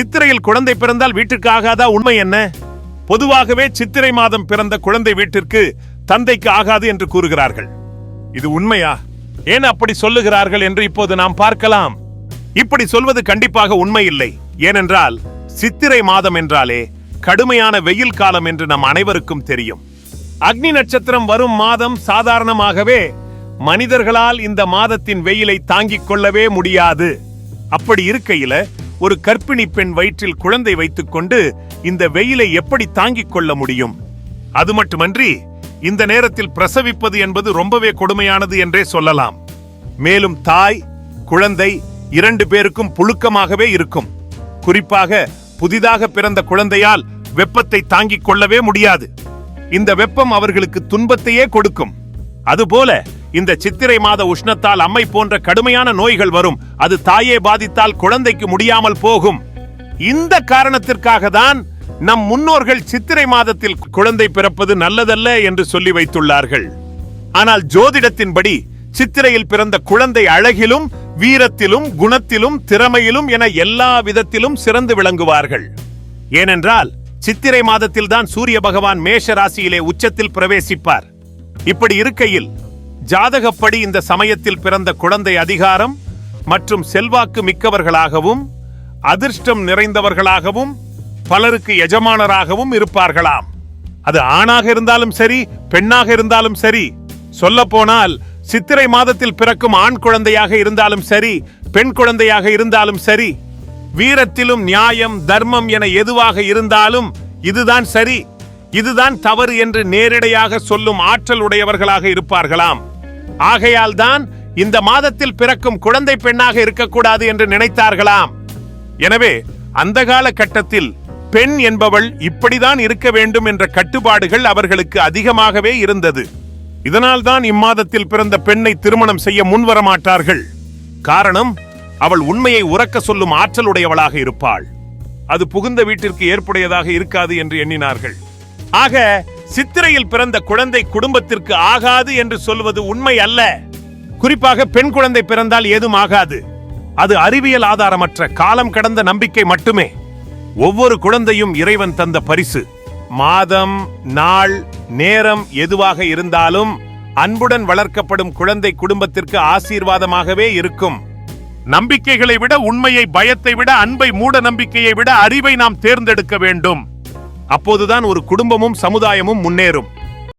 சித்திரையில் குழந்தை பிறந்தால் வீட்டிற்கு ஆகாதா? உண்மை என்ன? பொதுவாகவே சித்திரை மாதம் பிறந்த குழந்தை வீட்டிற்கு தந்தைக்கு ஆகாது என்று கூறுகிறார்கள். இது உண்மையா? ஏன் அப்படி சொல்லுகிறார்கள் என்று இப்போது நாம் பார்க்கலாம். இப்படி சொல்வது கண்டிப்பாக உண்மை இல்லை. ஏனென்றால் சித்திரை மாதம் என்றாலே கடுமையான வெயில் காலம் என்று நம் அனைவருக்கும் தெரியும். அக்னி நட்சத்திரம் வரும் மாதம் சாதாரணமாகவே மனிதர்களால் இந்த மாதத்தின் வெயிலை தாங்கிக் கொள்ளவே முடியாது. அப்படி இருக்கையில ஒரு கர்ப்பிணி பெண் வயிற்றில் குழந்தை வைத்துக் கொண்டு இந்த வெயிலை எப்படி தாங்கிக் கொள்ள முடியும்? அது மட்டுமன்றி இந்த நேரத்தில் பிரசவிப்பது என்பது ரொம்பவே கொடுமையானது என்றே சொல்லலாம். மேலும் தாய் குழந்தை 2 பேருக்கும் புழுக்கமாகவே இருக்கும். குறிப்பாக புதிதாக பிறந்த குழந்தையால் வெப்பத்தை தாங்கிக் கொள்ளவே முடியாது. இந்த வெப்பம் அவர்களுக்கு துன்பத்தையே கொடுக்கும். அதுபோல இந்த சித்திரை மாத உஷ்ணத்தால் அம்மை போன்ற கடுமையான நோய்கள் வரும். அது தாயே பாதித்தால் குழந்தைக்கு முடியாமல் போகும். இந்த காரணத்திற்காக தான் நம் முன்னோர்கள் சித்திரை மாதத்தில் குழந்தை பிறப்பது நல்லதல்ல என்று சொல்லி வைத்துள்ளார்கள். ஆனால் ஜோதிடத்தின்படி சித்திரையில் பிறந்த குழந்தை அழகிலும் வீரத்திலும் குணத்திலும் திறமையிலும் என எல்லா விதத்திலும் சிறந்து விளங்குவார்கள். ஏனென்றால் சித்திரை மாதத்தில் தான் சூரிய பகவான் மேஷ ராசியிலே உச்சத்தில் பிரவேசிப்பார். இப்படி இருக்கையில் ஜாதகப்படி இந்த சமயத்தில் பிறந்த குழந்தை அதிகாரம் மற்றும் செல்வாக்கு மிக்கவர்களாகவும் அதிர்ஷ்டம் நிறைந்தவர்களாகவும் பலருக்கு எஜமானராகவும் இருப்பார்களாம். அது ஆணாக இருந்தாலும் சரி பெண்ணாக இருந்தாலும் சரி. சொல்ல போனால் சித்திரை மாதத்தில் பிறக்கும் ஆண் குழந்தையாக இருந்தாலும் சரி பெண் குழந்தையாக இருந்தாலும் சரி, வீரத்திலும் நியாயம் தர்மம் என எதுவாக இருந்தாலும் இதுதான் சரி இதுதான் தவறு என்று நேரடியாக சொல்லும் ஆற்றல் உடையவர்களாக இருப்பார்களாம். ஆகையால் தான் இந்த மாதத்தில் பிறக்கும் குழந்தை பெண்ணாக இருக்கக்கூடாது என்று நினைத்தார்களாம். எனவே அந்த கால கட்டத்தில் பெண் என்பவள் இப்படிதான் இருக்க வேண்டும் என்ற கட்டுப்பாடுகள் அவர்களுக்கு அதிகமாகவே இருந்தது. இதனால் தான் இம்மாதத்தில் பிறந்த பெண்ணை திருமணம் செய்ய முன்வர மாட்டார்கள். காரணம், அவள் உண்மையை உரக்க சொல்லும் ஆற்றல் உடையவளாக இருப்பாள். அது புகுந்த வீட்டிற்கு ஏற்புடையதாக இருக்காது என்று எண்ணினார்கள். ஆக சித்திரையில் பிறந்த குழந்தை குடும்பத்திற்கு ஆகாது என்று சொல்வது உண்மை அல்ல. குறிப்பாக பெண் குழந்தை பிறந்தால் ஏதும் ஆகாது. அது அறிவியல் ஆதாரமற்ற காலம் கடந்த நம்பிக்கை மட்டுமே. ஒவ்வொரு குழந்தையும் இறைவன் தந்த பரிசு. மாதம் நாள் நேரம் எதுவாக இருந்தாலும் அன்புடன் வளர்க்கப்படும் குழந்தை குடும்பத்திற்கு ஆசீர்வாதமாகவே இருக்கும். நம்பிக்கைகளை விட உண்மையை, பயத்தை விட அன்பை, மூட நம்பிக்கையை விட அறிவை நாம் தேர்ந்தெடுக்க வேண்டும். அப்போதுதான் ஒரு குடும்பமும் சமுதாயமும் முன்னேறும்.